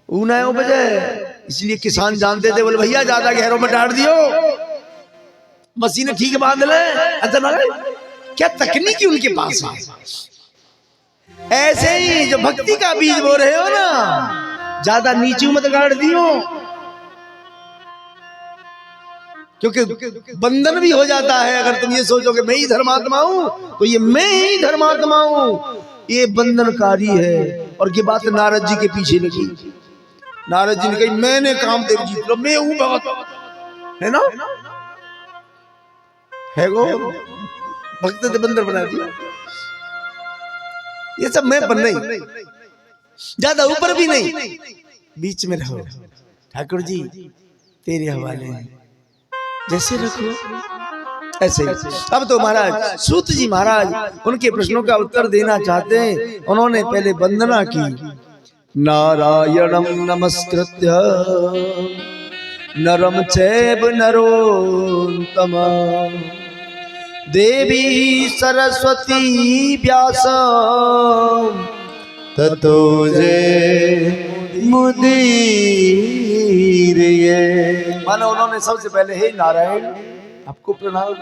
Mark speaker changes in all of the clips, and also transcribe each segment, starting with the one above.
Speaker 1: ऊना बजे, इसलिए किसान जानते थे, बोले भैया ज्यादा गहरों में डाल दियो, मशीनें ठीक बांध ले। अच्छा ना, क्या तकनीकी उनके पास है। ऐसे ही जो भक्ति का बीज बो रहे हो ना, ज्यादा नीचे मत गाड़ दियो, क्योंकि बंधन भी हो जाता है। अगर तुम ये सोचो कि मैं ही धर्मात्मा हूं, तो ये मैं ही धर्मात्मा हूं, ये बंधनकारी है। और ये बात नारद जी के पीछे लगी। नारद जी ने कही मैंने कामदेव जीत लो, मैं हूं भगत, है ना, है गो भक्त ने बंदर बना दिया। ये सब मैं बन नहीं, ज्यादा ऊपर भी नहीं, बीच में रहो। ठाकुर जी तेरे हवाले हैं, जैसे रखो ऐसे ही। अब तो महाराज सूत जी महाराज उनके प्रश्नों का उत्तर देना चाहते हैं। उन्होंने पहले वंदना की, नारायणं नमस्कृत्य नरं चैव नरोत्तमं देवी सरस्वती व्यासं ततो मुदीरये। मानो उन्होंने सबसे पहले हे नारायण आपको प्रणाम,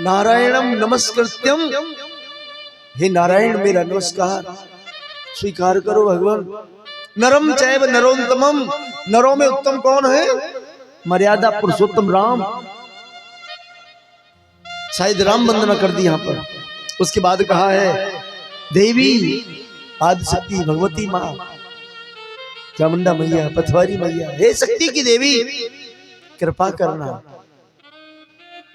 Speaker 1: नारायणम नमस्कृत्यम, हे नारायण मेरा नमस्कार स्वीकार करो भगवान। नरम चैव नरोत्तमम, नरों में उत्तम कौन है? मर्यादा पुरुषोत्तम राम। शायद राम वंदना कर दी यहां पर। उसके बाद कहा है देवी आदिशक्ति भगवती माँ, चामुंडा मैया, पथवारी मैया, हे शक्ति की देवी कृपा करना।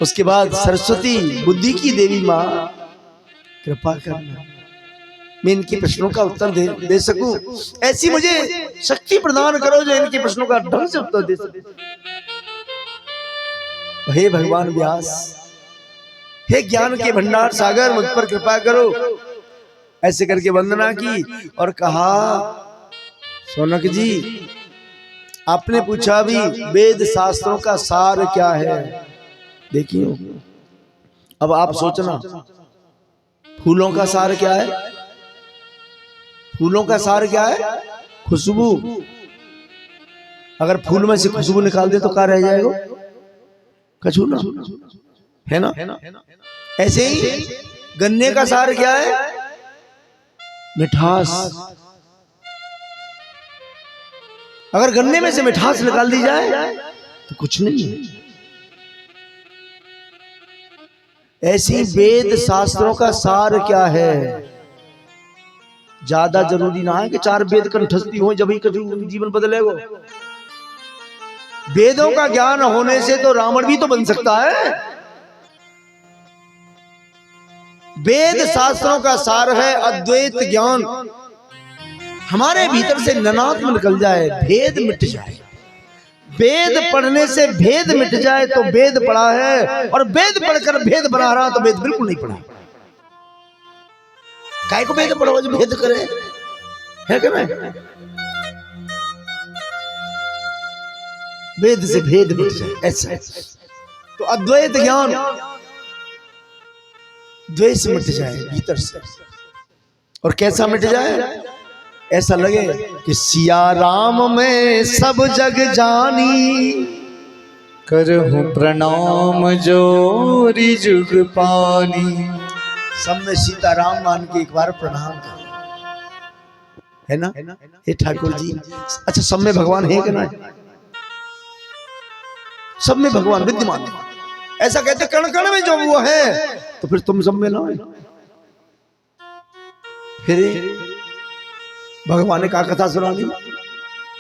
Speaker 1: उसके बाद सरस्वती बुद्धि की देवी माँ कृपा करना, मैं इनके प्रश्नों का उत्तर दे सकूं, ऐसी मुझे शक्ति प्रदान करो जो इनके प्रश्नों का ढंग से उत्तर दे सकूं। हे भगवान व्यास, हे ज्ञान के भंडार सागर, मुझ पर कृपा करो। ऐसे करके वंदना की और कहा सोनक जी आपने पूछा भी वेद शास्त्रों का सार क्या है। देखिए अब आप सोचना फूलों का सार क्या है? फूलों का सार क्या है? खुशबू। अगर फूल में से खुशबू निकाल दे तो क्या रह जाएगा? कछू ना, है ना। ऐसे ही गन्ने का सार क्या है? मिठास। अगर गन्ने में से मिठास निकाल दी जाए तो कुछ नहीं है। ऐसी वेद शास्त्रों का सार क्या है? ज्यादा जरूरी ना है कि 4 वेद कंठस्थी हो जब ही जीवन बदलेगा। वेदों का ज्ञान होने से तो रावण भी तो बन सकता है। वेद शास्त्रों का सार है अद्वैत ज्ञान। हमारे भीतर से ननात्म निकल जाए, भेद मिट जाए। वेद पढ़ने से भेद मिट जाए तो वेद पढ़ा है, और वेद पढ़कर भेद बना रहा तो वेद बिल्कुल नहीं पढ़ा। काय को वेद पढ़ो जो भेद करे, है कि नहीं? वेद से भेद मिट जाए ऐसा। तो अद्वैत ज्ञान, द्वेष मिट जाए भीतर से। और कैसा मिट जाए? ऐसा लगे कि सिया राम में सब जग जानी, करहूं प्रणाम जोरी जुग पानी। सब में सीताराम मान के एक बार प्रणाम कर, है ना। हे ठाकुर जी, अच्छा सब में भगवान है कि ना? सब में भगवान विद्यमान है। ऐसा कहते कण कण में जो वो है, तो फिर तुम सब में ना है। फिर भगवान ने कहा कथा सुनानी,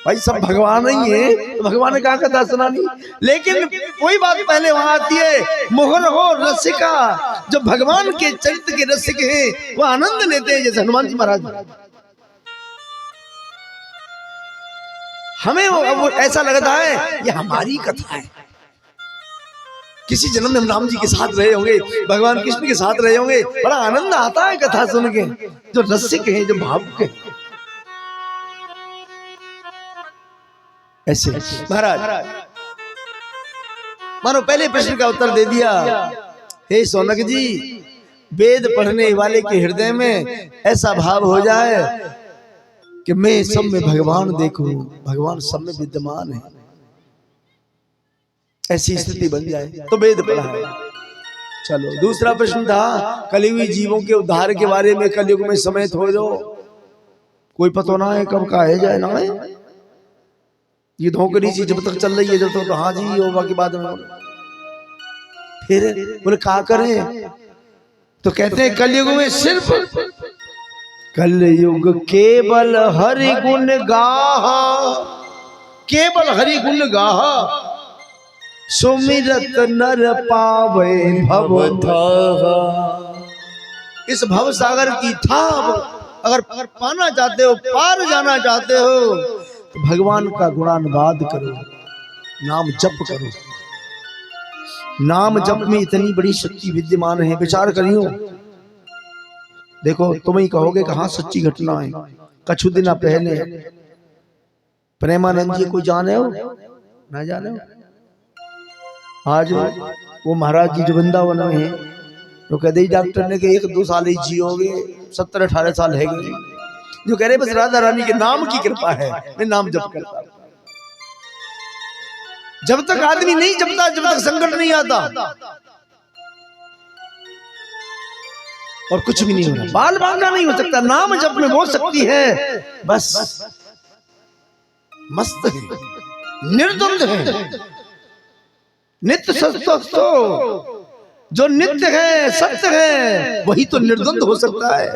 Speaker 1: भाई सब भगवान ही है तो भगवान ने कहा कथा सुनानी। लेकिन कोई बात पहले वहां आती है, मोहन हो रसिका। जो भगवान के चरित्र के रसिक हैं वो आनंद लेते हैं, जैसे हनुमान जी महाराज। हमें वो ऐसा लगता है ये हमारी कथा है। किसी जन्म में हम राम जी के साथ रहे होंगे, भगवान कृष्ण के साथ रहे होंगे, बड़ा आनंद आता है कथा सुन के। जो रसिक हैं, जो भावुक हैं, ऐसे महाराज मानो पहले प्रश्न का उत्तर दे दिया। हे सोनक जी, वेद पढ़ने वाले के हृदय में ऐसा भाव हो जाए कि मैं सब में भगवान देखूं, भगवान सब में विद्यमान है, ऐसी स्थिति बन जाए तो वेद पढ़ा है। चलो दूसरा प्रश्न था कलियुगी जीवों के उद्धार के बारे में, कलयुग में समेत हो जाओ, कोई पता ना है कब का है जाए ना है, ये धोखरी चीज जब तक चल रही है, जब तक तो हाँ जी होगा के बाद में फिर बोले क्या करें, तो कहते हैं कलयुग में सिर्फ कलयुग केवल हरि गुण गाहा, केवल हरि गुण गाहा, सुमिरत नर पावे भव धाहा। इस भव सागर की थाप अगर पाना चाहते हो, पार जाना चाहते हो, तो भगवान का गुणानुवाद करो, नाम जप करो। नाम जप में इतनी बड़ी शक्ति विद्यमान है, विचार करियो। देखो तुम ही कहोगे कहाँ सच्ची घटना है। कछु दिन पहले प्रेमानंद जी को जाने हो ना जाने हो, आज वो महाराज जी जो वृंदावन में है, तो कहते ही डॉक्टर ने कि 1-2 साल ही जियोगे, 17-18 साल है गए, जो कह रहे बस राधा रानी के नाम की कृपा है, मैं नाम जप करता हूं। जब तक आदमी नहीं जपता, जब तक संकट नहीं आता और कुछ भी नहीं होना, बाल बांका नहीं हो सकता। नाम जप में बहुत शक्ति है, बस मस्त है, निर्द्वंद है, नित्य सत्य, जो नित्य है सत्य है वही तो निर्द्वंद हो सकता है,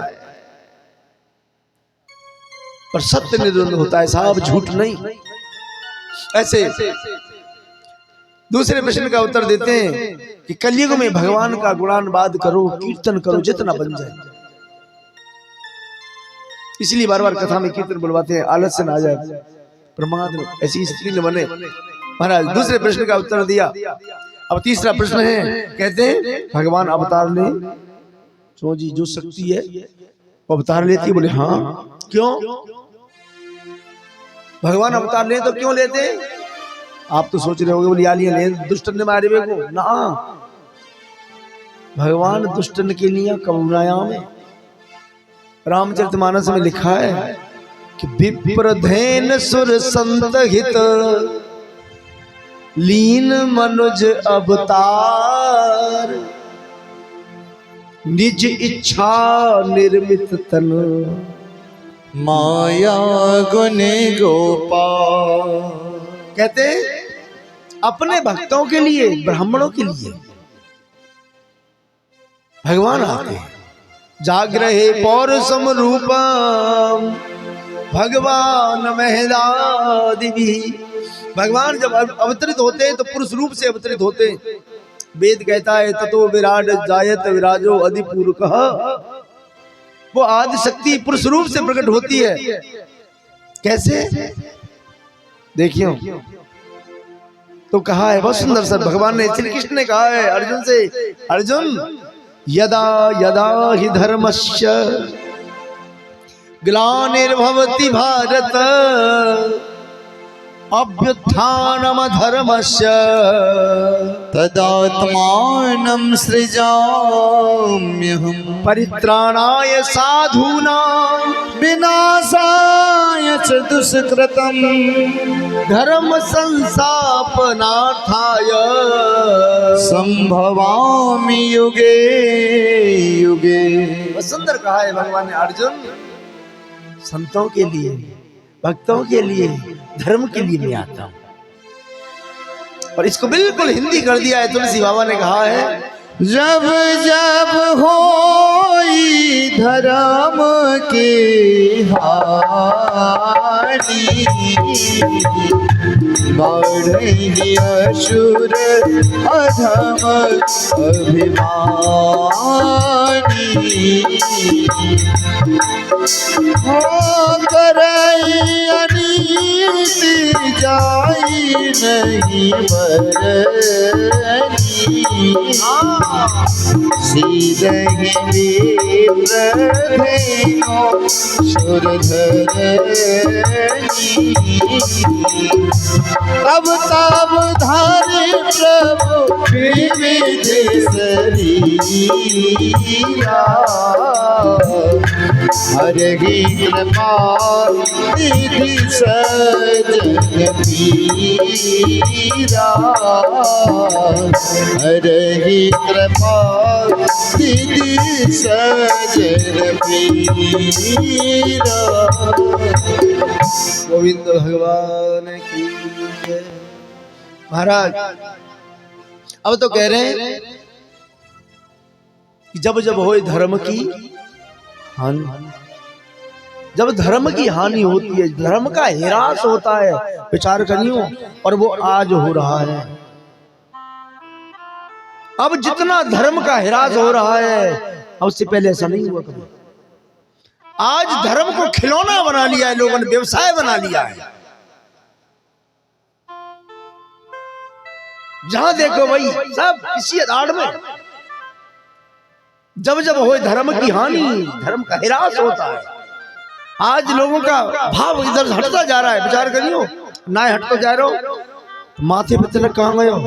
Speaker 1: पर सत्य निर्द्वंद होता है साहब, झूठ नहीं। ऐसे दूसरे प्रश्न का उत्तर देते हैं कि कलयुग में भगवान का गुणानुवाद करो, कीर्तन करो, जितना बन जाए। इसलिए बार बार कथा में कीर्तन बुलवाते हैं, आलस्य न आ जाए, प्रमाद ऐसी स्थिति न बने। महाराज दूसरे प्रश्न का उत्तर दिया। अब तीसरा प्रश्न है, कहते हैं भगवान अवतार ले, सो जी जो शक्ति है वो अवतार लेती। बोले हाँ, क्यों भगवान अवतार ले तो क्यों लेते? आप तो सोच रहे होगे बोले यालियां ले दुष्टन ने मारे को ना, भगवान दुष्टन के लिए करुणाया में रामचरितमानस में लिखा है कि विप्रधेन सुर संत हित लीन मनुज अवतार, निज इच्छा निर्मित तन
Speaker 2: माया गुण गोपाल।
Speaker 1: कहते अपने भक्तों के लिए, ब्राह्मणों के लिए भगवान आते हैं। जागृहे पौरुषम रूपम भगवान महदादिवी। भगवान जब अवतरित होते हैं तो पुरुष रूप से अवतरित होते हैं। वेद कहता है ततो विराट जायत विराजो अधिपूर्वकः, वो आदि शक्ति पुरुष रूप से प्रकट होती है। कैसे देखियो तो कहा है बहुत सुंदर सर, भगवान ने श्री कृष्ण ने कहा है अर्जुन से, अर्जुन यदा यदा हि धर्मस्य ग्लानिर्भवति भारत अभ्युत्थानम धर्मस्य
Speaker 2: तदात्मानं सृजाम्यहम्
Speaker 1: परित्राणाय साधूनां
Speaker 2: विनाशाय च दुष्कृतम्
Speaker 1: धर्म संस्थापनार्थाय
Speaker 2: संभवामि युगे युगे।
Speaker 1: सुंदर कहा है भगवान ने, अर्जुन संतों के लिए, भक्तों के लिए, धर्म के लिए मैं आता हूं। और इसको बिल्कुल हिंदी कर दिया है तुलसी बाबा ने, कहा है
Speaker 2: जब जब होई धर्म के हानि बढ़ी असुर अधम अभिमानी हो करई अनीति जाई नहीं बरनी सीधहि विप्रधेनो सुरधरनी तब तब धारे प्रभु विविध शरीरा हरहि कृपा निधि सजन पीरा, हरहि कृपा निधि सजन पीरा।
Speaker 1: गोविंद भगवान की जय। महाराज अब तो कह रहे हैं कि जब जब होए धर्म की हानि, जब धर्म की हानि होती है, धर्म का हिरास होता है, विचार करियो, और वो आज हो रहा है। अब जितना धर्म का हिरास हो रहा है, अब उससे पहले ऐसा नहीं हुआ कभी। आज धर्म को खिलौना बना लिया है लोगों ने, व्यवसाय बना लिया है। जहां देखो वही सब इसी आड़ में। जब जब होए धर्म की हानि, धर्म का हिरास होता है। आज लोगों का भाव इधर से हटता जा रहा है, विचार करियो। ना हटता जा रहे हो, माथे पे तिलक कहां गए हो?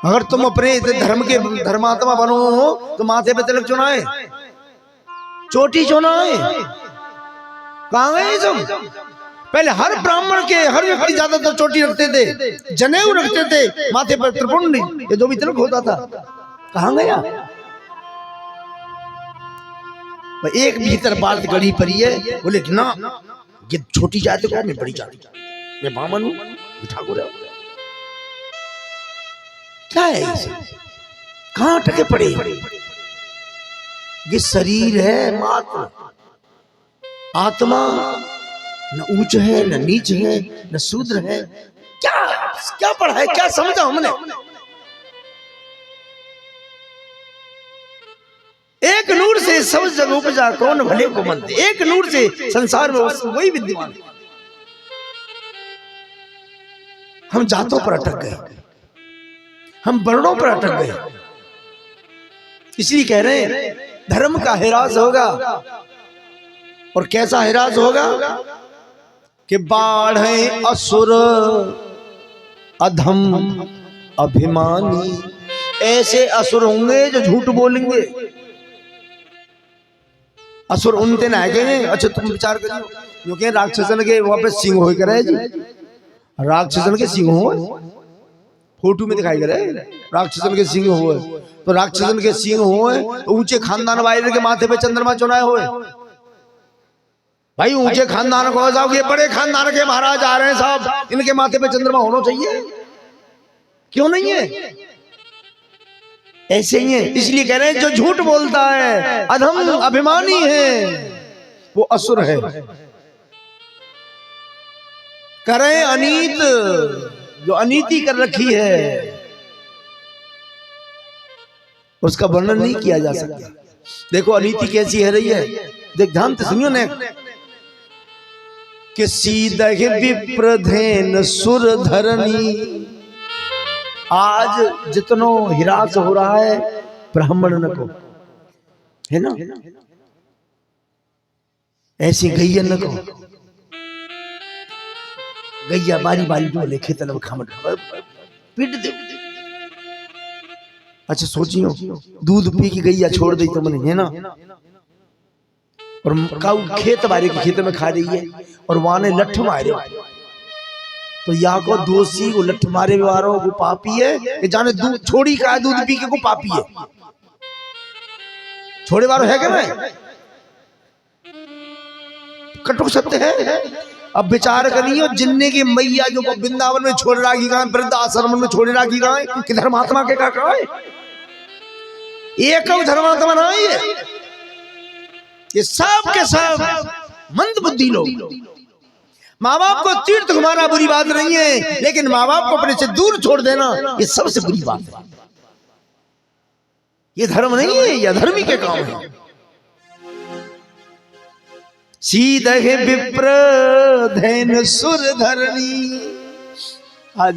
Speaker 1: अगर तुम अपने धर्म के धर्मात्मा बनो हो तो माथे पे तिलक चुनाए, चोटी चुनाए, कहां गए तुम? पहले हर ब्राह्मण के हर व्यक्ति ज्यादातर चोटी रखते थे, जनेऊ रखते थे, माथे पर त्रिपुंड, ये जो भी तिलक होता था, कहां गया? एक भीतर बात गड़ी पड़ी है, बोले ना ये छोटी जाति को, मैं बड़ी जाति, मैं ब्राह्मण हूं, ठाकुर है, क्या है इसे? कहां टके पड़े? ये शरीर है मात्र, आत्मा न ऊंच है न नीच है न शूद्र है। क्या क्या पढ़ा है, क्या समझा हमने? एक नूर से सब जग उपजा, कौन भले को मंद। एक नूर से संसार में वही विद्यमान। हम जातों पर अटक गए, हम वर्णों पर अटक गए। इसलिए कह रहे हैं धर्म का हिरास होगा। और कैसा हिरास होगा कि बाढ़े असुर अधम अभिमानी। ऐसे असुर होंगे जो झूठ बोलेंगे। असुर उन दिन आएंगे। अच्छा तुम विचार करियो, क्योंकि राक्षसन के वहां पे सिंह हो करे जी, राक्षसन के सिंह हो, फोटो में दिखाई करे राक्षसन के सिंह हो। तो राक्षसन के सिंह हो तो ऊंचे खानदान वाले के माथे पे चंद्रमा चुनाए हुए। भाई ऊंचे खानदान को जाओ, ये बड़े खानदान के महाराज आ रहे हैं साहब, इनके माथे पे चंद्रमा होना चाहिए, क्यों नहीं है? ऐसे ही है। इसलिए कह रहे हैं जो झूठ बोलता है, अधम अभिमानी है, वो असुर है। करे अनीत, जो अनीति कर रखी है उसका वर्णन नहीं किया जा सकता। देखो अनीति कैसी है रही है, देख ध्यान से सुनियो ने कि सीदहि विप्रधेन सुर धरनी। आज जितनो हिरास हो रहा है ब्राह्मण को, है ना, ऐसी गैयन को, गैया बारी बारी जो लेखे तलब खामट पीट दे। अच्छा सोचियो, दूध पी की गैया छोड़ दी तुमने, है ना, और काऊ खेत बारे के खेत में खा रही है और वहां ने लठ मारे, तो या को दोषी को लठ मारे वारो वो पापी है कि जाने दूध छोड़ी का दूध पी के को पापी है। छोड़े वारो है क्या नहीं? कटुक सत्य है। अब विचार करियो, जिन्ने की मैया जो वृंदावन में छोड़ राखी गए, वृद्ध आश्रम में छोड़ राखी गए, कि धर्मात्मा के का कहे एक धर्मात्मा नहीं है, ये सब के सब मंद बुद्धि लोग। माँ बाप को तीर्थ घुमाना बुरी बात नहीं है, लेकिन माँ बाप को अपने से दूर छोड़ देना ये सबसे बुरी बात है। ये धर्म नहीं है, ये अधर्मी के काम है। सीदहि विप्रधेन सुर धरनी। आज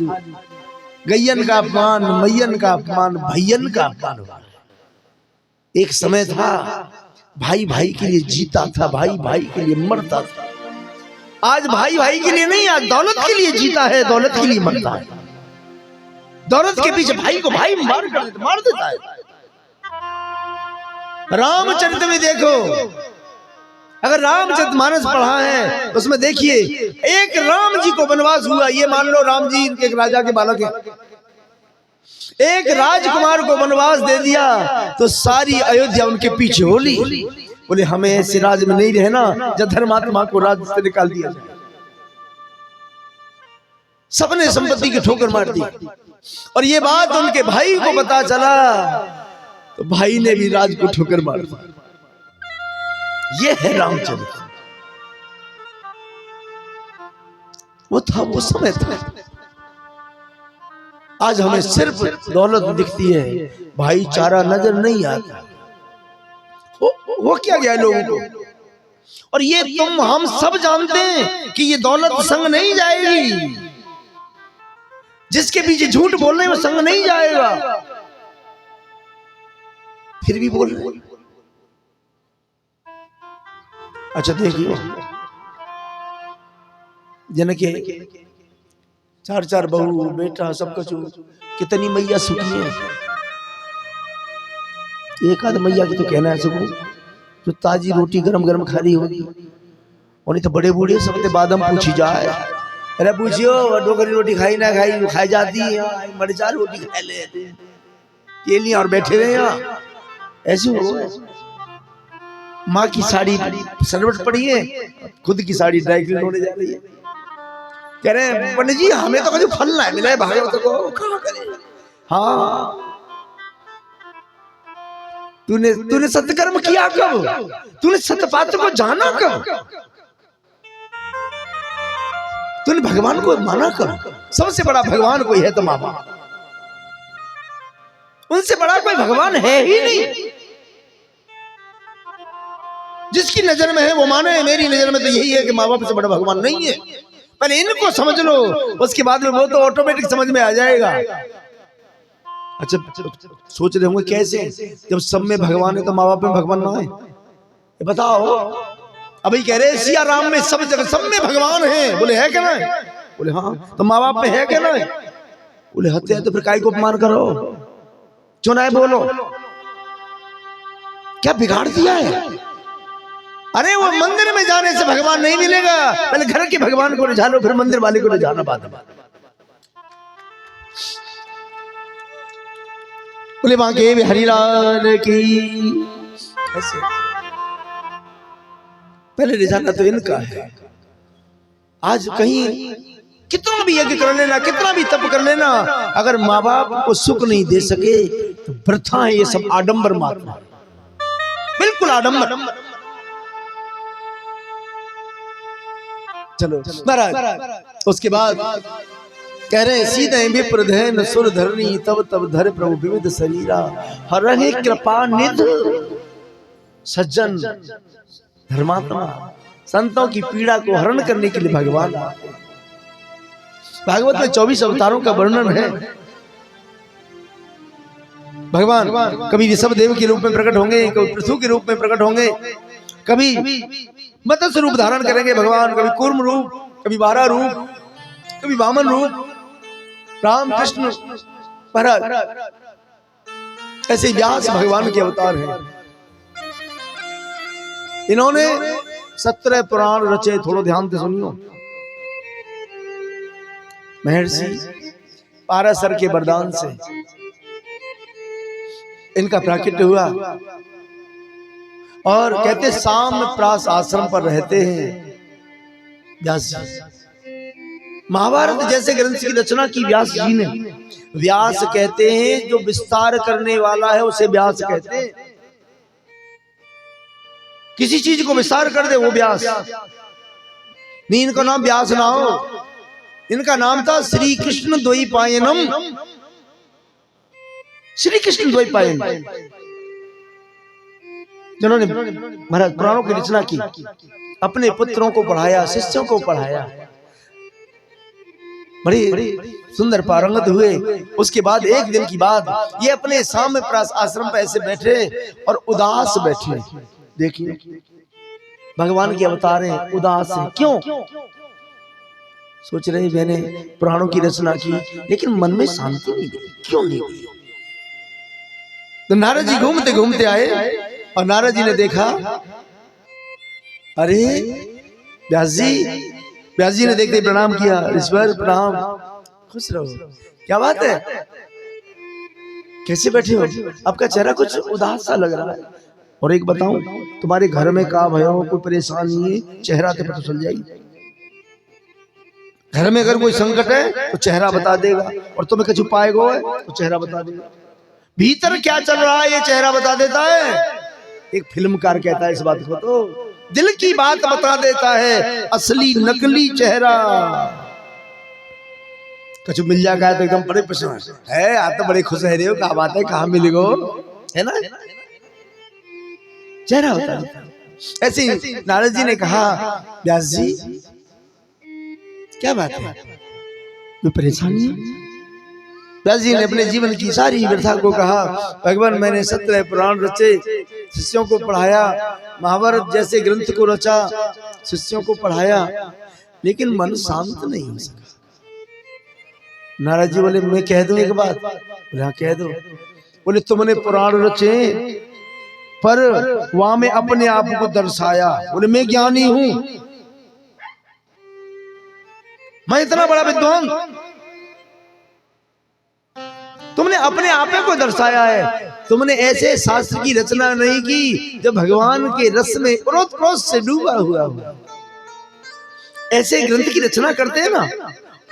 Speaker 1: गैयन का अपमान, मैयन का अपमान, भैयन का अपमान हुआ। एक समय था भाई भाई के लिए जीता था, भाई भाई के लिए मरता था। आज भाई भाई के लिए नहीं, आज दौलत के लिए जीता है, दौलत के लिए मरता है। दौलत के पीछे भाई को भाई मार देता है। रामचरित में देखो, अगर रामचरितमानस पढ़ा है उसमें देखिए, एक राम जी को वनवास हुआ, ये मान लो राम जी एक राजा के बालक हैं, एक राजकुमार को वनवास दे दिया तो सारी अयोध्या उनके पीछे होली। बोले हमें ऐसे राज में नहीं रहना जब धर्मात्मा को राज से निकाल दिया जाए। सबने संपत्ति की ठोकर मार दी, और ये बात उनके भाई को पता चला तो भाई ने भी राज को ठोकर मार दी। ये है रामचरित। वो था, वो समय था। आज हमें सिर्फ दौलत दिखती है, भाईचारा नजर नहीं आता। वो क्या गया लोगों को। और ये तुम हम सब जानते हैं कि ये दौलत संग नहीं जाएगी, जिसके पीछे झूठ बोल रहे हैं वो संग नहीं जाएगा, फिर भी बोल रहे हैं। अच्छा देखिए, जनके 4-4 बहू बेटा सब कुछ, कितनी मैया सुखी है। एक आध मैया की तो कहना है सुखी, जो ताजी रोटी गरम गरम खा रही होगी, और नहीं तो बड़े बूढ़े सब बादम पूछी जाए, अरे पूछियो डोकरी रोटी खाई ना खाई, खाई जाती है मरचा रोटी खा ले के लिए, और बैठे रहे यहाँ ऐसे हो। माँ की साड़ी सरवट पड़ी है, खुद की साड़ी ड्राई क्लीन होने जा रही है। कह रहे हैं पंडित जी हमें तो कभी फल ना मिला है भागवत को, कहाँ करे। हाँ तूने सत्कर्म किया कब, तूने सत्यपात्र को जाना कब, तूने भगवान को माना कब। सबसे बड़ा भगवान कोई है तो माँ बाप, उनसे बड़ा कोई भगवान है ही नहीं। जिसकी नजर में है वो माने, मेरी नजर में तो यही है कि माँ बाप से बड़ा भगवान नहीं है। पहले इनको समझ लो, उसके बाद में वो तो ऑटोमेटिक समझ में आ जाएगा। अच्छा सोच रहे होंगे कैसे, जब सब में भगवान है तो माँ बाप में भगवान ना है, ये बताओ। अभी कह रहे सिया राम में सब जगह सब में भगवान है, बोले है क्या ना, बोले हाँ, तो माँ बाप में है क्या ना, बोले हत्या है, तो फिर काय को अपमान करो, चुनाए बोलो, क्या बिगाड़ दिया है। अरे वो मंदिर में जाने से भगवान नहीं मिलेगा, पहले घर के भगवान को रिझा लो, फिर मंदिर वाले को रिझाना बाद में। बोले वहां के हरिलाल की, ऐसे पहले रिझाना तो इनका है। आज कहीं कितना भी यज्ञ कर लेना, कितना भी तप कर लेना, अगर माँ बाप को सुख नहीं दे सके तो वृथा है, ये सब आडंबर मात्र, बिल्कुल आडंबर। चलो महाराज, उसके बाद कह रहे सीधे विप्रधन सुर धरनी, तब तब धर प्रभु विविध शरीरा, हरहि कृपा निध सज्जन धर्मात्मा। संतों की पीड़ा को हरण करने के लिए भगवान, भागवत में 24 अवतारों का वर्णन है। भगवान कभी ऋषभ देव के रूप में प्रकट होंगे, कभी पृथु के रूप में प्रकट होंगे, कभी मत्स्य रूप धारण करेंगे भगवान, कभी कूर्म रूप, कभी बारह रूप, कभी वामन रूप, राम कृष्ण महाराज, ऐसे व्यास भगवान के अवतार हैं। इन्होंने 17 पुराण रचे, थोड़ा ध्यान से सुनियो। महर्षि पाराशर के वरदान से इनका प्राकट्य हुआ, और कहते साम प्रास आश्रम पर रहते हैं व्यास जी। महाभारत जैसे ग्रंथ की रचना की व्यास जी ने। व्यास कहते हैं जो विस्तार करने वाला है उसे व्यास कहते हैं, किसी चीज को विस्तार कर दे वो व्यास। नहीं इनका नाम व्यास ना हो, इनका नाम था श्री कृष्ण द्वैपायनम, श्री कृष्ण द्वैपायन, जिन्होंने महाराज पुराणों की रचना की, अपने पुत्रों को पढ़ाया, शिष्यों को पढ़ाया, बड़ी सुंदर पारंगत हुए। उसके बाद एक दिन की बात, ये अपने साम्य प्रास आश्रम पर ऐसे बैठे और उदास बैठे। देखिए भगवान के अवतार हैं, उदास हैं, क्यों? सोच रहे मैंने पुराणों की रचना की लेकिन मन में शांति नहीं गई, क्यों नहीं गई? तो नारद जी घूमते घूमते आए और नारद जी ने देखा, अरे व्यास जी ने देखते ही प्रणाम किया, ईश्वर प्रणाम, खुश रहो, क्या बात है, कैसे बैठे हो, आपका चेहरा कुछ उदास सा लग रहा है। और एक बताऊं, तुम्हारे घर में का भयो, कोई परेशानी है, चेहरा पे पता चल जाएगी। घर में अगर कोई संकट है तो चेहरा बता देगा, और तुम्हें कुछ उपाय गो है तो चेहरा बता देगा। भीतर क्या चल रहा है ये चेहरा बता देता है। एक फिल्मकार कहता है इस बात को, तो दिल की बात बता देता है असली नकली चेहरा। कछु मिल जाएगा तो एकदम बड़े प्रसन्न है, आप तो बड़े खुश है रहे हो, कहा बात है, कहाँ मिलेगो, है ना, चेहरा बता देता। ऐसे नारद जी ने कहा, व्यास जी क्या बात है, कोई परेशानी है? व्यास जी ने अपने जीवन की सारी व्यथा को कहा, भगवान मैंने 17 पुराण रचे, शिष्यों को पढ़ाया, महाभारत जैसे ग्रंथ को रचा, शिष्यों को पढ़ाया, लेकिन मन शांत नहीं हो सका। नारद जी बोले, मैं कह दूं एक बात? बोले हाँ कह दो। बोले तुमने पुराण रचे पर वहां में अपने आप को दर्शाया। बोले मैं ज्ञानी हूं, मैं इतना बड़ा विद्वान, तुमने अपने आप को दर्शाया है। तुमने ऐसे शास्त्र की रचना नहीं की जो भगवान के रस में ओत प्रोत से डूबा हुआ हो। ऐसे ग्रंथ की रचना करते हैं ना।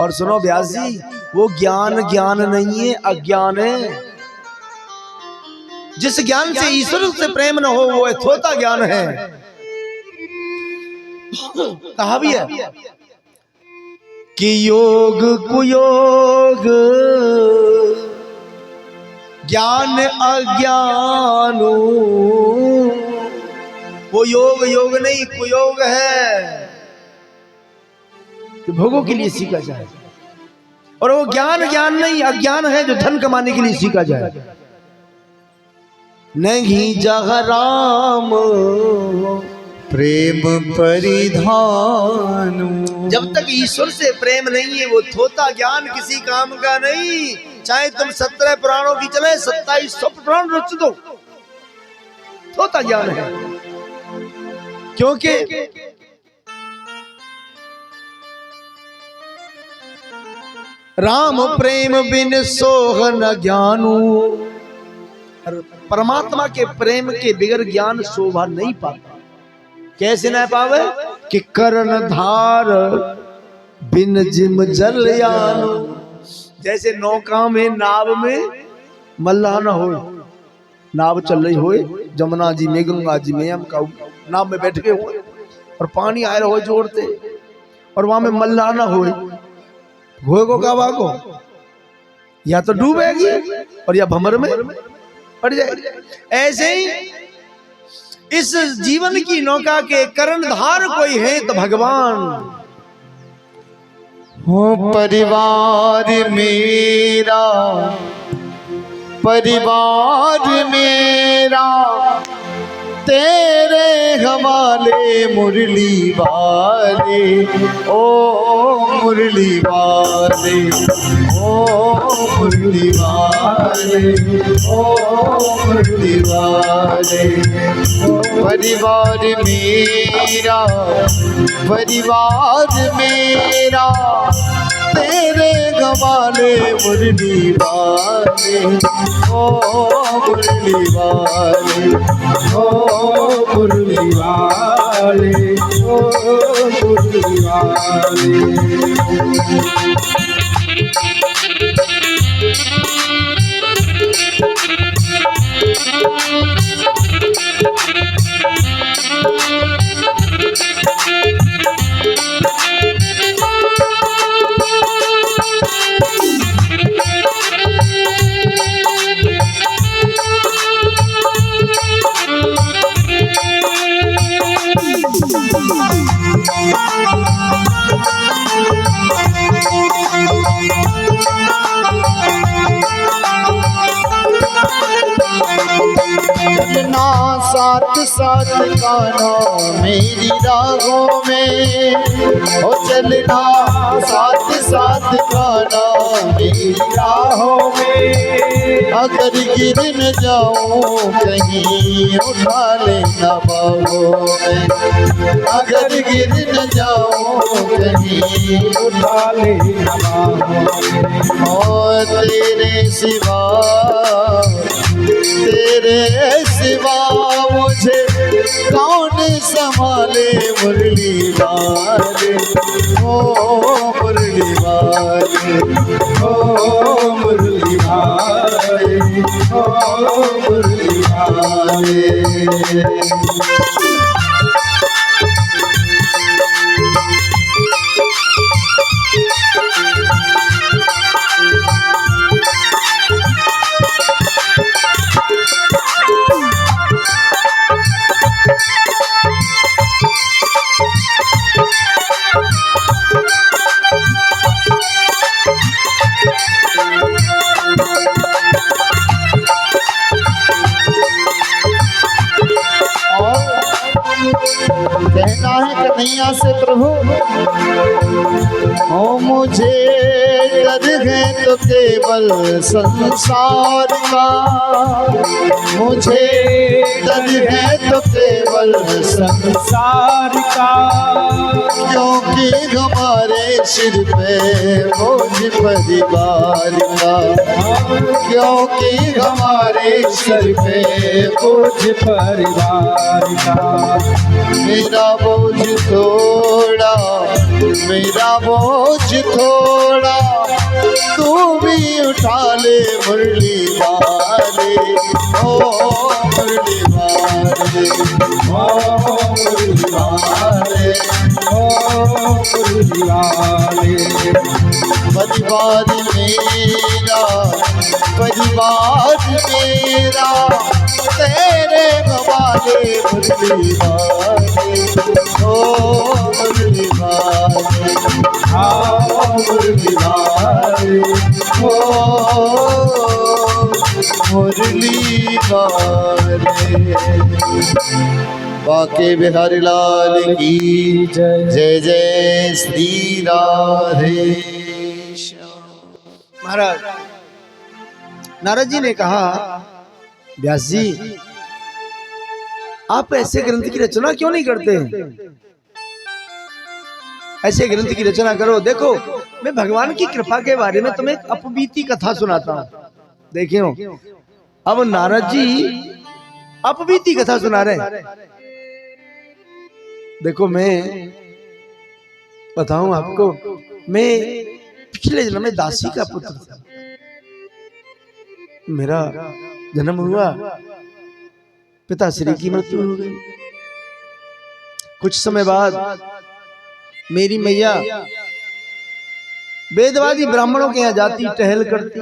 Speaker 1: और सुनो व्यास जी, वो ज्ञान ज्ञान नहीं है, अज्ञान है। जिस ज्ञान से ईश्वर से प्रेम न हो वो अथोता ज्ञान है। कहा भी है कि योग कुयोग ज्ञान अज्ञान, वो योग योग नहीं कुयोग है, जो भोगों के लिए सीखा जाए। और वो ज्ञान ज्ञान नहीं अज्ञान है, जो धन कमाने के लिए सीखा जाए। नहीं जहाँ राम
Speaker 2: प्रेम परिधान,
Speaker 1: जब तक ईश्वर से प्रेम नहीं है वो थोता ज्ञान किसी काम का नहीं। चाहे तुम 17 पुराणों की चले 2700 पुराण रच दो, थोता ज्ञान है। क्योंकि राम प्रेम बिन सोह न ज्ञानू, परमात्मा के प्रेम के बिगर ज्ञान शोभा नहीं पाता। कैसे न पावे कि कर्ण धार बिन जिम जलयान, जैसे नौका में नाव में मल्लाह न हो, नाव चल रही हो जमुना जी में गंगा जी में, हम नाव में बैठ के हो और पानी आ रहा हो जोड़ते, और वहां में मल्लाह न हो, होएगो का वागो, या तो डूबेगी और या भंवर में पड़ जाएगी। ऐसे ही इस जीवन की नौका के कर्णधार कोई है तो भगवान।
Speaker 2: हो परिवार मेरा, परिवार मेरा तेरे हवाले मुरली वाले, ओ मुरली वाले, ओ मुरली वाले, ओ मुरली वाले। परिवार मेरा, परिवार मेरा तेरे हवाले मुरली वाले, ओ मुरली वाले, ओ मुरली वाले, ओ मुरली वाले। चलना सा साथ साथ गाना मेरी राहों में, हो चलना साथ साथ गाना मेरी राहों में। अगर गिर न जाऊं कहीं उठा लेना बाहों में, अगर गिर न जाऊं कहीं उठा लेना बाहों में। और तेरे सिवा मुझे कौन संभाले मुरली वाले, ओ मुरली वाले, ओ मुरली वाले, ओ मुरली वाले। कहना है कन्हैया से प्रभु, ओ मुझे डर है तो केवल संसार का, मुझे डर है तो केवल संसार का। क्योंकि हमारे सिर पे बोझ परिवार का, क्योंकि हमारे सिर पे बोझ परिवार का। मेरा बोझ थोड़ा, मेरा बोझ थोड़ा, तू भी उठा ले मुरली वाले, ओ मुरली वाले, ओ मुरली वाले, ओ मुरली वाले। परिवार मेरा, परिवार मेरा, तेरे हवाले मुरली वाले, ओ मुरली वाले, आओ मुरली वाले, ओ मुरली वाले। बाके बिहारी लाल की जय, जय जय श्री राधे।
Speaker 1: महाराज नारद जी ने कहा, व्यास जी आप ऐसे ग्रंथ की रचना क्यों नहीं करते? ऐसे ग्रंथ की रचना करो। देखो मैं भगवान की कृपा के बारे में तुम्हें अपबीती कथा सुनाता हूँ। देखियो अब नारद जी अपबीती कथा सुना रहे हैं। देखो मैं बताऊं आपको, मैं पिछले जन्म में दासी का पुत्र था। मेरा जन्म हुआ, पिताश्री की मृत्यु हो गई। कुछ समय बाद मेरी मैया वेदवादी ब्राह्मणों के यहाँ जाती, टहल करती,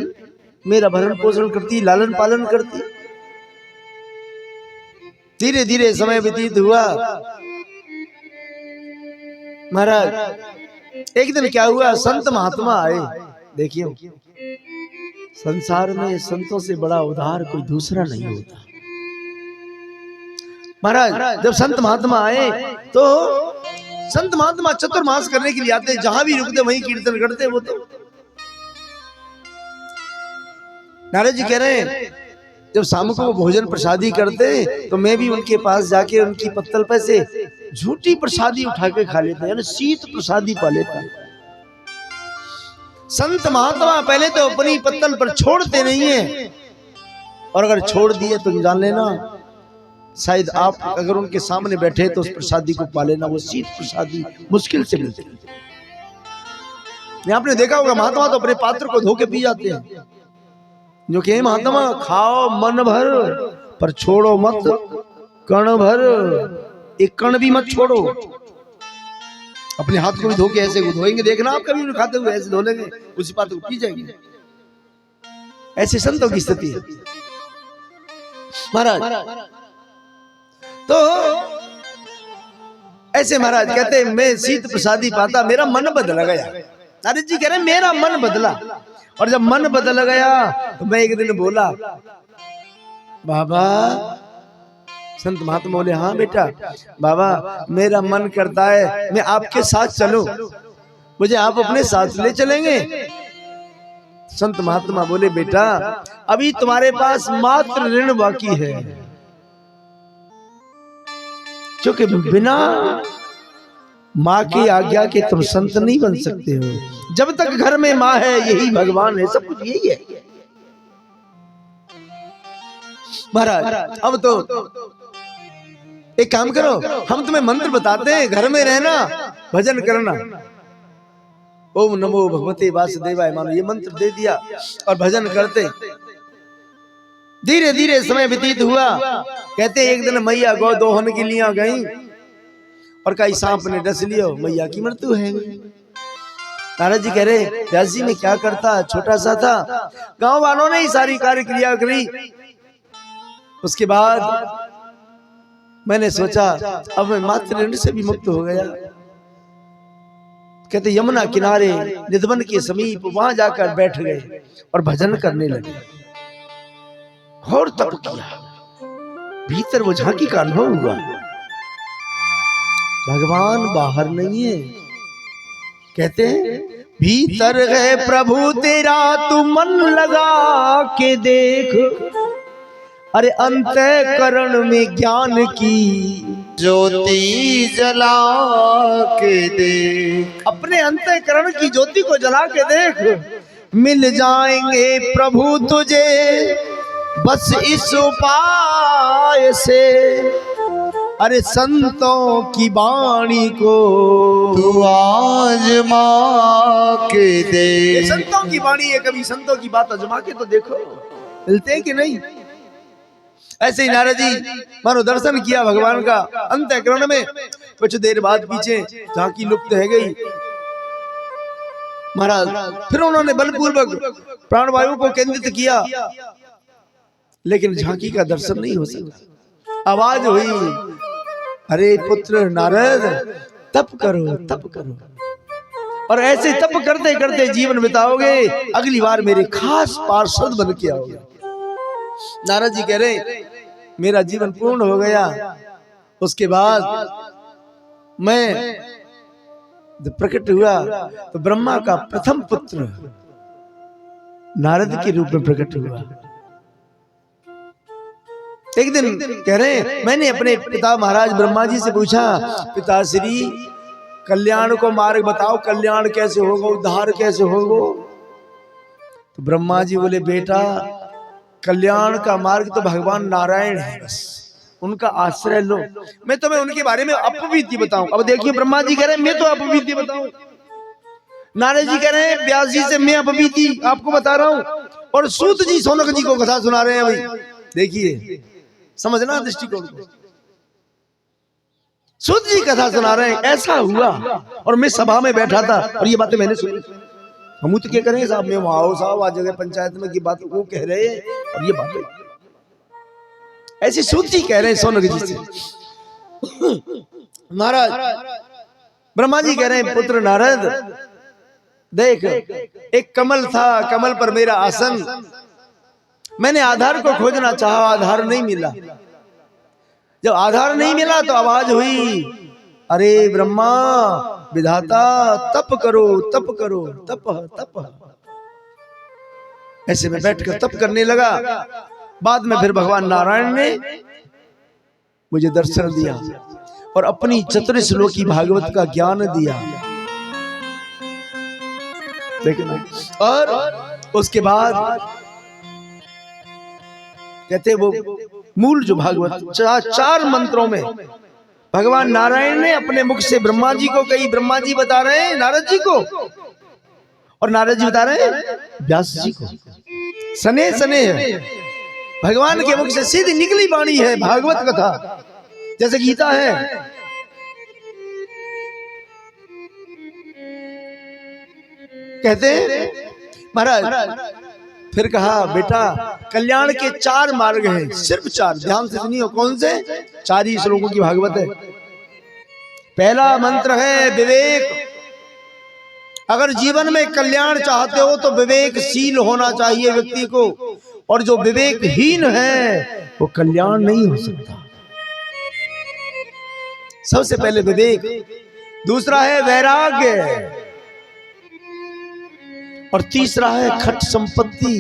Speaker 1: मेरा भरण पोषण करती, लालन पालन करती। धीरे धीरे समय व्यतीत हुआ। महाराज एक दिन क्या हुआ, संत महात्मा आए। देखिए संसार में संतों से बड़ा उदार कोई दूसरा नहीं होता। महाराज जब संत महात्मा आए तो संत महात्मा चतुर्मास करने के लिए आते, जहां भी रुकते वहीं कीर्तन करते। वो तो नारद जी कह रहे हैं जब शाम को भोजन प्रसादी करते तो मैं भी उनके पास जाके उनकी पत्तल पे से झूठी प्रसादी उठा के खा लेता, यानी शीत प्रसादी पा लेता। संत महात्मा पहले तो अपनी पत्तल पर छोड़ते नहीं है, और अगर छोड़ दिए तो जान लेना शायद आप अगर उनके सामने बैठे तो उस प्रसादी को पा लेना। वो शीत प्रसादी मुश्किल से मिलती है। आपने देखा होगा महात्मा तो अपने पात्र को धो के पी जाते हैं। जो कि महात्मा खाओ मन भर पर छोड़ो मत कण भर, एक कण भी मत छोड़ो। अपने हाथ को भी धो के ऐसे धोएंगे, देखना आप कभी खाते हुए ऐसे धो लेंगे, उसी पात्र को पी जाएंगे। ऐसे संतों की स्थिति है महाराज। तो ऐसे महाराज कहते मैं शीत प्रसादी पाता, मेरा मन बदल गया। नारद जी कह रहे मेरा मन बदला, और जब मन बदल गया तो मैं एक दिन बोला, बाबा संत महात्मा बोले हाँ बेटा बाबा मेरा मन करता है मैं आपके साथ चलूं, मुझे आप अपने साथ ले चलेंगे। संत महात्मा बोले बेटा अभी तुम्हारे पास मात्र ऋण बाकी है, क्योंकि बिना माँ की आज्ञा के तुम संत नहीं बन सकते हो। जब तक घर में माँ है यही भगवान है, सब कुछ यही है। महाराज अब तो एक काम करो, हम तुम्हें मंत्र बताते हैं, घर में रहना भजन करना। ओम नमो भगवते वासुदेवाय मानो ये मंत्र दे दिया और भजन करते। धीरे धीरे समय व्यतीत हुआ। कहते एक दिन मैया गौ दोहन के लिए गई और कई सांप ने डस लिया, मैया की मृत्यु है। नारद जी कह रहे व्यास जी में क्या करता, छोटा सा था। गांव वालों ने ही सारी कार्य क्रिया करी। उसके बाद मैंने सोचा अब मैं मात्र ऋण से भी मुक्त हो गया। कहते यमुना किनारे निधवन के समीप वहां जाकर बैठ गए और भजन करने लगे और तप किया। भीतर वो झांकी का अनुभव हुआ, भगवान बाहर नहीं है। कहते हैं भीतर है प्रभु तेरा तू मन लगा के देख, अरे अंतःकरण में ज्ञान की
Speaker 2: ज्योति जला के देख।
Speaker 1: अपने अंतःकरण की ज्योति को जला के देख, मिल जाएंगे प्रभु तुझे बस इस उपाय से। अरे संतों की वाणी को
Speaker 2: तू आजमा के देख।
Speaker 1: संतों की वाणी है, कभी संतों की बात आजमा के तो देखो मिलते हैं कि नहीं। ऐसे ही नारद जी मानो दर्शन किया भगवान का अंतःकरण में। कुछ देर बाद पीछे झांकी लुप्त है गई। महाराज फिर उन्होंने बलपूर्वक प्राणवायु को केंद्रित किया, लेकिन झांकी का दर्शन नहीं हो सका। आवाज हुई अरे पुत्र नारद तप करो तप करो, और ऐसे तप करते करते जीवन बिताओगे, अगली बार मेरे खास पार्षद बन के आओगे। नारद जी कह रहे मेरा जीवन पूर्ण हो गया। उसके बाद मैं जब प्रकट हुआ तो ब्रह्मा का प्रथम पुत्र नारद के रूप में प्रकट हुआ। एक दिन कह रहे मैंने अपने पिता महाराज ब्रह्मा जी से पूछा पिताश्री कल्याण को मार्ग बताओ, कल्याण कैसे होगा, उद्धार कैसे होगा। तो ब्रह्मा जी बोले बेटा कल्याण का मार्ग तो भगवान नारायण है, बस उनका आश्रय लो। मैं तुम्हें उनके बारे में अपविति बताऊं। अब देखिए ब्रह्मा जी कह रहे हैं मैं तो अपविति बताऊं, नारद जी कह रहे हैं व्यास जी से मैं अपविति आपको बता रहा हूं, और सूत जी सौनक जी को कथा सुना रहे हैं। भाई देखिए समझना दृष्टिकोण को। सूत जी कथा सुना रहे हैं ऐसा हुआ, और मैं सभा में बैठा था और ये बातें मैंने सुनी। हम तो क्या करें साहब, मैं वहां साहब आज जगह पंचायत में की बात वो कह रहे हैं, और ये बातें ऐसी सूत जी कह रहे हैं सौनक जी से। महाराज ब्रह्मा जी कह रहे हैं पुत्र नारद देख एक कमल था, कमल पर मेरा आसन, मैंने आधार को खोजना चाहा, आधार नहीं मिला। जब आधार नहीं मिला तो आवाज हुई अरे ब्रह्मा विधाता तप करो तप करो तप तप। ऐसे में बैठकर तप करने लगा। बाद में फिर भगवान नारायण ने मुझे दर्शन दिया और अपनी चतुर्श्लोकी भागवत का ज्ञान दिया। देखना, और उसके बाद कहते वो मूल जो भागवत चार मंत्रों में भगवान नारायण ने अपने मुख से ब्रह्मा जी को कही, ब्रह्मा जी बता रहे हैं नारद जी को, और नारद जी बता रहे हैं व्यास जी को। सने सने है भगवान के मुख से सीधी निकली वाणी है भागवत कथा, जैसे गीता है। कहते हैं महाराज फिर कहा बेटा कल्याण के चार मार्ग हैं, सिर्फ चार, ध्यान से सुनियो। कौन से? 4 ही श्लोकों की भागवत है। पहला मंत्र है विवेक। अगर जीवन में कल्याण चाहते हो तो विवेकशील होना चाहिए व्यक्ति को, और जो विवेकहीन है वो कल्याण नहीं हो सकता। सबसे पहले विवेक, दूसरा है वैराग्य, और तीसरा है खट संपत्ति,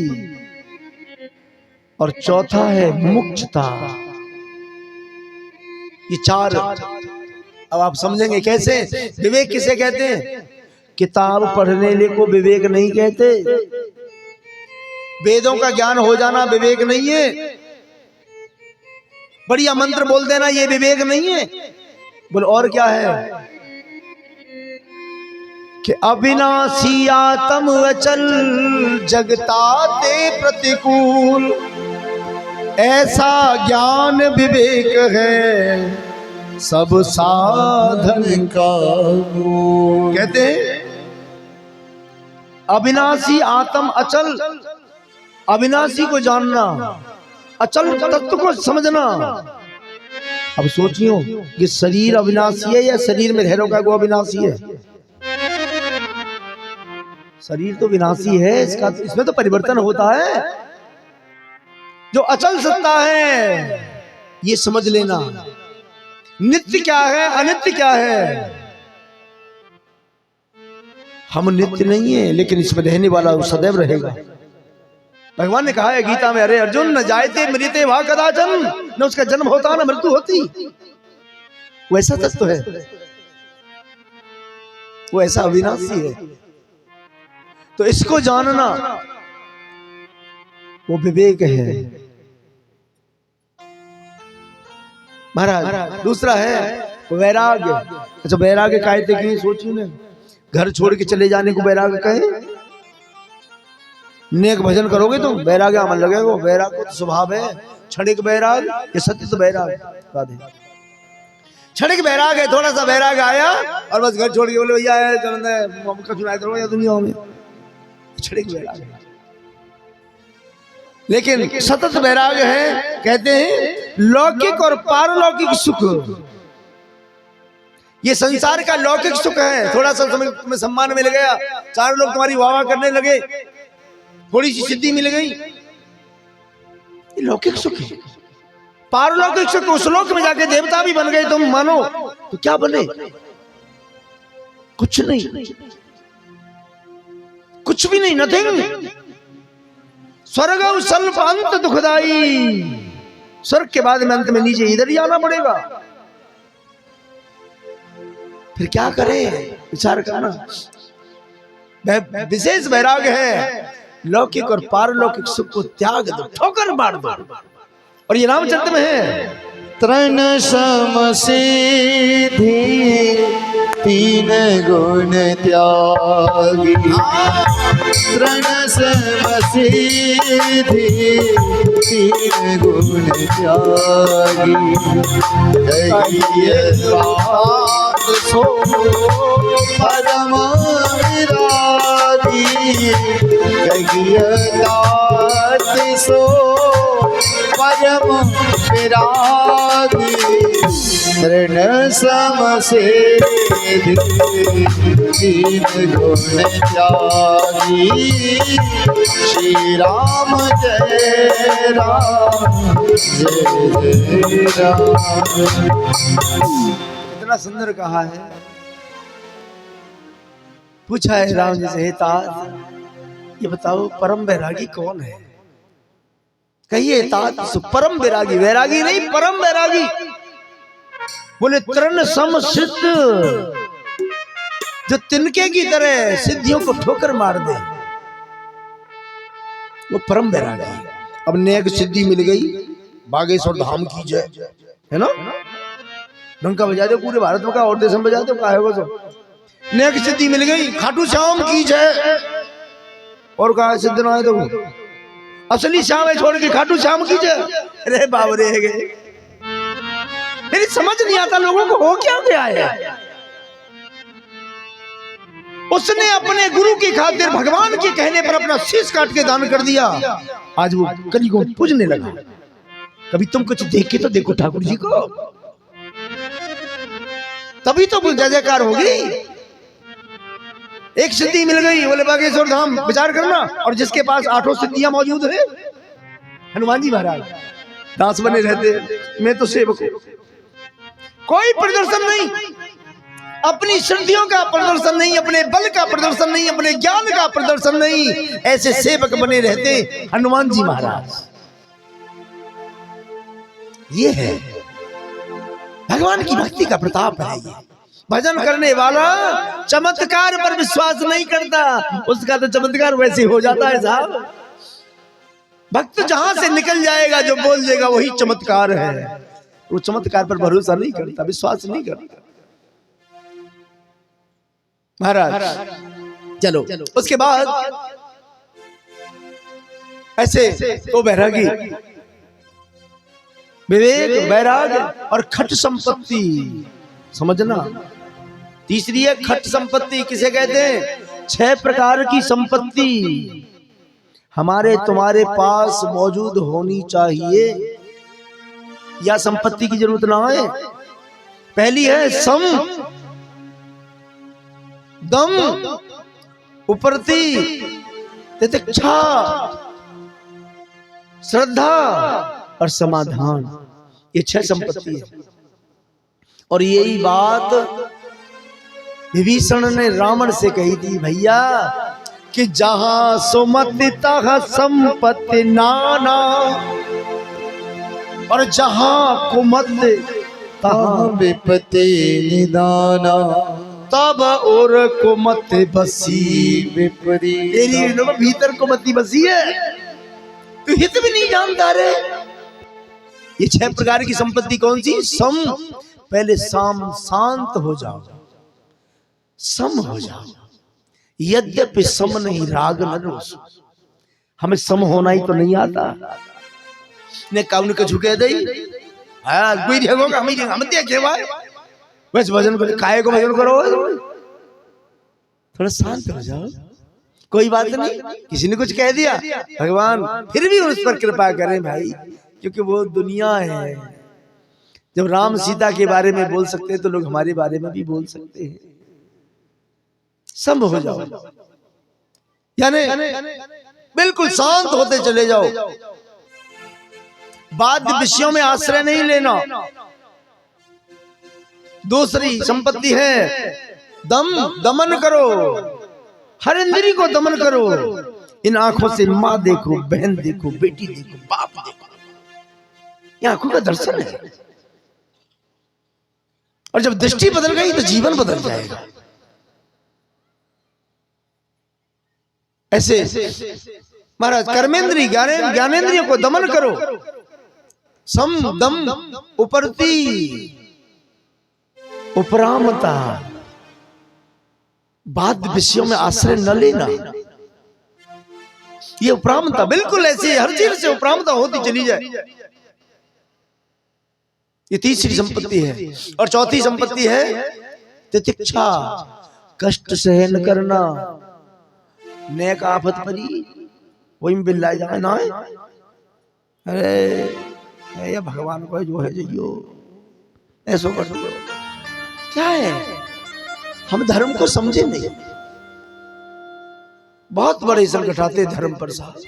Speaker 1: और चौथा है मुक्तता। ये चार। अब आप समझेंगे कैसे। विवेक किसे कहते हैं? किताब पढ़ने ले को विवेक नहीं कहते। वेदों का ज्ञान हो जाना विवेक नहीं है। बढ़िया मंत्र बोल देना ये विवेक नहीं है। बोल और क्या है? कि अविनाशी आत्म अचल जगता ते प्रतिकूल, ऐसा ज्ञान विवेक है सब साधन का मूल। कहते हैं अविनाशी आत्म अचल, अविनाशी को जानना, अचल तत्व को समझना। अब सोचियो कि शरीर अविनाशी है या शरीर में रह का वो अविनाशी है? शरीर तो विनाशी है, इसमें तो परिवर्तन होता है। जो अचल सत्ता है ये समझ लेना। नित्य क्या है, अनित्य क्या है? हम नित्य नहीं है, लेकिन इसमें रहने वाला वो सदैव रहेगा। भगवान ने कहा है गीता में, अरे अर्जुन न जायते मृते वा कदाचन, न उसका जन्म होता न मृत्यु होती। वो ऐसा तत्व है, वो ऐसा अविनाशी है। तो इसको जानना वो विवेक है महाराज। दूसरा है वैराग्य। अच्छा वैराग्य कहते कि सोचिए ना, घर छोड़ के चले जाने को वैराग्य कहे? नेक भजन करोगे तुम, वैराग्य अमल लगेगा। वैराग्य तो स्वभाव है। क्षणिक वैराग, ये सत्य तो वैराग। क्षणिक वैराग है, थोड़ा सा वैराग आया और बस घर छोड़ के बोले भैया करो या दुनिया में, क्षणिक वैराग है। लेकिन सतत वैराग है, कहते हैं लौकिक और पारलौकिक सुख। ये संसार का लौकिक सुख है, थोड़ा सा समय तुम्हें सम्मान मिल गया, चार लोग तुम्हारी वाह करने लगे, थोड़ी सी सिद्धि मिल गई, ये लौकिक सुख है। पारलौकिक सुख, उस लोक में जाके देवता भी बन गए तुम मानो तो क्या बने? कुछ नहीं, कुछ भी नहीं, नथिंग। स्वर्ग स्वल्प अंत दुखदाई, स्वर्ग के बाद में अंत में नीचे इधर ही आना पड़ेगा। फिर क्या करें? विचार करना। विशेष वैराग्य है, लौकिक और पारलौकिक सुख को त्याग दो, ठोकर मार दो। और ये रामचरित में है,
Speaker 2: तृण सम सिद्धि तीन गुण त्यागी, तृण सम सिद्धि तीन गुण त्यागी, सो परम विरागी, सो परम विरागी, तृण सम सिद्धि तीन गुण त्यागी, श्री राम जय राम जय जय राम।
Speaker 1: इतना सुंदर कहा है। पूछा है राम जी से, तात ये बताओ परम वैरागी कौन है? कहिए तात परम वैरागी, वैरागी नहीं परम वैरागी। बोले तृण सम सिद्ध, जो तिनके की तरह सिद्धियों को ठोकर मार दे, वो परम वैरागी। अब नेक सिद्धि मिल गई, बागेश्वर धाम की जय, है ना? डंका बजा दो पूरे भारत में का, और देश में बजा दो का है वो तो। नेक सिद्धि मिल गई, खाटू श्याम की जय, और कहा सिद्ध ना है तो असली श्याम है, छोड़ के खाटू श्याम की जय। अरे बाबरे गए, मेरी समझ नहीं आता लोगों को हो क्या गया है। उसने अपने गुरु की खातिर भगवान के कहने पर अपना शीश काट के दान कर दिया, आज वो कली को पूजने लगा। कभी तुम कुछ देख के तो देखो ठाकुर जी को, तभी तो जय जयकार होगी। एक सिद्धि मिल गई, बोले बागेश्वर धाम विचार करना, और जिसके पास 8 सिद्धियां मौजूद है, हनुमान जी महाराज दास बने रहते, मैं तो सेवक हूं। कोई प्रदर्शन नहीं, अपनी सिद्धियों का प्रदर्शन नहीं, अपने बल का प्रदर्शन नहीं, अपने ज्ञान का प्रदर्शन नहीं, ऐसे सेवक बने रहते हनुमान जी महाराज। ये है भगवान की भक्ति का प्रताप है। ये भजन करने वाला चमत्कार पर विश्वास नहीं करता, उसका तो चमत्कार वैसे हो जाता है साहब। भक्त जहां से निकल जाएगा, जो बोल देगा वही चमत्कार है। वो चमत्कार पर भरोसा नहीं करता, विश्वास नहीं करता महाराज। चलो उसके बाद ऐसे तो बैरागी, विवेक, वैराग्य और खट संपत्ति समझना। तीसरी है खट संपत्ति। किसे कहते हैं? 6 प्रकार की संपत्ति हमारे तुम्हारे पास मौजूद होनी चाहिए, या संपत्ति की जरूरत ना है। पहली है सम, दम, उपरति, तितिक्षा, श्रद्धा और समाधान। ये 6 संपत्ति है। और यही बात विभीषण ने रावण से कही थी, भैया कि जहां सुमति तह संपत्ति नाना, और जहां कुमत तहां
Speaker 2: विपत्ति निदाना,
Speaker 1: तब और कुमत बसी
Speaker 2: विपरीत।
Speaker 1: तेरी भीतर कुमति बसी है, तू हित भी नहीं जानता रे। ये 6 प्रकार की संपत्ति कौन सी? सम, पहले शाम शांत हो जाओ, सम हो जाओ। यद्यपि सम नहीं राग न रोष, हमें सम होना ही तो नहीं आता। ने काउन के झुके दई कोई देखोगा हम देखे भाई, बस भजन करो, काय को भजन करो, थोड़ा शांत हो जाओ। कोई बात नहीं, किसी ने कुछ कह दिया, भगवान फिर भी उस पर कृपा करें भाई, क्योंकि वो दुनिया है। जब राम सीता के बारे में बोल सकते हैं तो लोग हमारे बारे में भी बोल सकते हैं। सम हो जाओ, यानी बिल्कुल शांत होते चले जाओ। बाध्य विषयों में आश्रय नहीं लेना। दूसरी संपत्ति है दम, दमन करो, हर इंद्री को दमन करो। इन आंखों से माँ देखो, बहन देखो, बेटी देखो, बाप देखो, ये आंखों का दर्शन है। और जब दृष्टि बदल गई तो जीवन बदल जाएगा। ऐसे महाराज कर्मेंद्री ज्ञानेंद्रियों को दमन करो। सम, दम, उपरति, उपरामता, बाध्य विषयों में आश्रय न लेना। ये उपरामता बिल्कुल ऐसे हर चीज से उपरामता होती चली जाए। ये तीसरी संपत्ति है। और चौथी संपत्ति है तितिक्षा, कष्ट सहन करना। नेक आफत परी वही बिल्ला जाए ना, अरे या भगवान को जो है जो ऐसा कर दो। क्या है, हम धर्म को समझे नहीं, बहुत बड़े संकट आते धर्म पर साथ।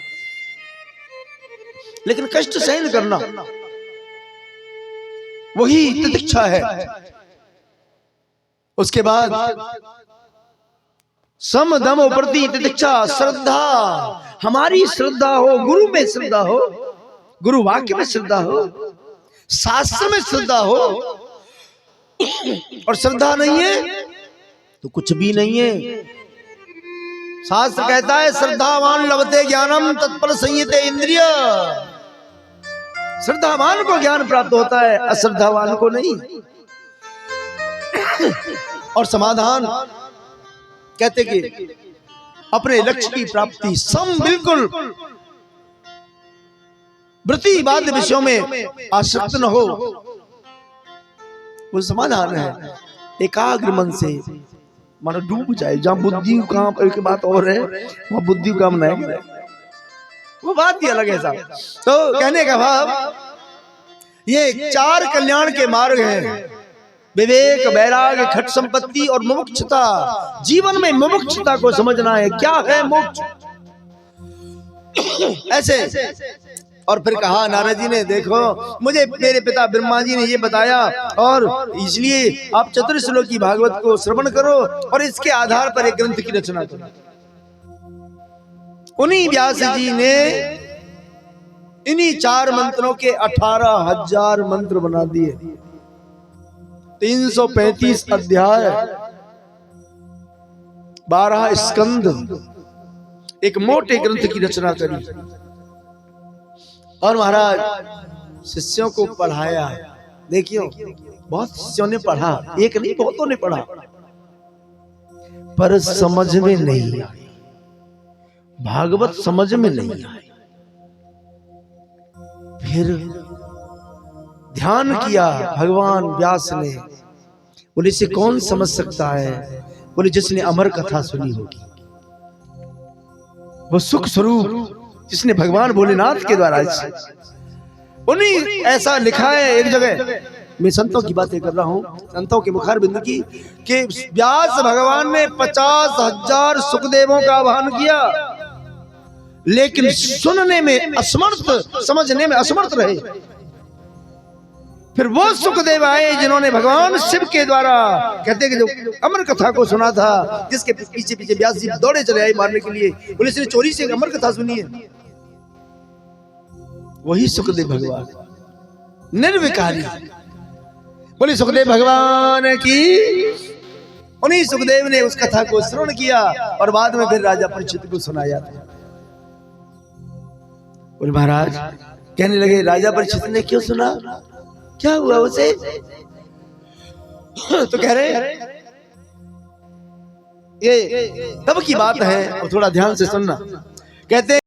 Speaker 1: लेकिन कष्ट सहन करना वही तितिक्षा है। उसके बाद सम, दम, उपरति, तितिक्षा, श्रद्धा। हमारी श्रद्धा हो, गुरु में श्रद्धा हो, गुरु वाक्य में श्रद्धा हो, शास्त्र में श्रद्धा हो। और श्रद्धा नहीं है तो कुछ भी नहीं है। शास्त्र कहता है श्रद्धावान लभते ज्ञानम तत्पर संयते इंद्रिय। श्रद्धावान को ज्ञान प्राप्त होता है, अश्रद्धावान को नहीं। और समाधान कहते कि अपने लक्ष्य की प्राप्ति सम, बिल्कुल वृत्ति बाध्य विषयों में आसक्त न हो, वो समाधान है। एकाग्र मन से मानो डूब जाए। जहां बुद्धि काम, एक बात और है, वहां बुद्धि काम नहीं करे, वो बात ही अलग है साहब। तो कहने का भाव ये 4 कल्याण के मार्ग हैं, विवेक, वैराग्य, खट संपत्ति और मुमुक्षुता। जीवन में मुमुक्षुता को समझना है। क्या है मोक्ष? ऐसे और फिर कहा नारद जी ने, देखो मुझे मेरे पिता ब्रह्मा जी ने ये बताया और इसलिए आप चतुर्श्लोकी भागवत को श्रवण करो और इसके आधार पर एक ग्रंथ की रचना करो। उन्हीं व्यास जी ने इन्हीं 4 मंत्रों के 18,000 मंत्र बना दिए, 335 अध्याय, 12 स्कंद, एक मोटे ग्रंथ की रचना करी और महाराज शिष्यों को पढ़ाया। देखियो बहुत शिष्यों ने पढ़ा, एक नहीं बहुतों ने पढ़ा, पर समझ में नहीं आई, भागवत समझ में नहीं आई। फिर ध्यान किया भगवान व्यास ने, बोले इसे कौन समझ सकता है? बोले जिसने अमर कथा सुनी होगी, वो सुख स्वरूप जिसने भगवान भोलेनाथ के द्वारा, उन्हीं ऐसा लिखा है एक जगह, मैं संतों की बातें कर रहा हूं, संतों के मुखार बिंदु की, कि व्यास भगवान ने 50,000 सुखदेवों का आह्वान किया, लेकिन सुनने में असमर्थ, समझने में असमर्थ रहे। फिर वो सुखदेव आए जिन्होंने भगवान शिव के द्वारा, कहते कि जो अमर कथा को सुना था, जिसके पीछे पीछे व्यास जी दौड़े चले आए मारने के लिए, बोले इसने चोरी से अमर कथा सुनी है। वही सुखदेव भगवान निर्विकारी, बोले सुखदेव भगवान की। उन्हीं सुखदेव ने उस कथा को श्रवण किया और बाद में फिर राजा परीक्षित को सुनाया था। बोले महाराज, कहने लगे राजा परीक्षित ने क्यों सुना, क्या हुआ उसे? तो कह रहे ये तब की बात है, और थोड़ा ध्यान से सुनना। कहते